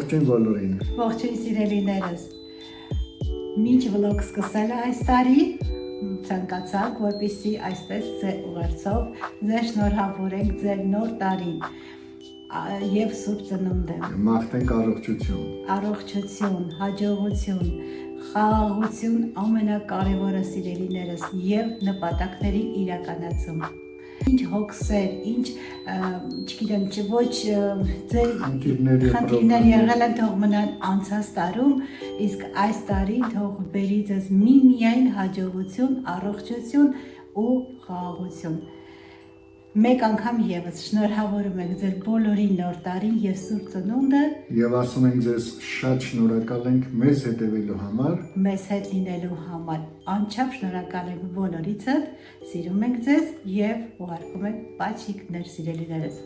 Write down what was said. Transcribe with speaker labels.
Speaker 1: Ողջույն բոլորին։
Speaker 2: Ողջույն սիրելիներս։ Մինչ վլոգ սկսել այս տարի, ցանկացանք, որպեսզի այսպես ուղերձով ձեզ շնորհավորենք ձեր նոր տարին եւ Սուրբ Ծնունդը։
Speaker 1: Մաղթենք առողջություն։
Speaker 2: Առողջություն, հաջողություն, խաղաղություն, ամենակարևորը սիրելիներս եւ նպատակների իրականացում։ Ինչ հոգսեր, ինչ, չգիտեմ, ոչ ձեր խնդիրներ եղել են, թող մնան անցած տարում, իսկ այս տարին թող բերի ձեզ միմիայն հաջողություն, առողջություն ու խաղաղություն։ Մեկ անգամ եւս շնորհավորում ենք ձեր բոլորին նոր տարին եւ Սուրբ Ծնունդը
Speaker 1: եւ ասում ենք ձեզ շատ շնորհակալ ենք մեզ հետևելու համար,
Speaker 2: մեզ հետ լինելու համար։ Անչափ շնորհակալ ենք բոլորիցդ, սիրում ենք ձեզ եւ ուղարկում ենք պաչիկներ սիրելիներս։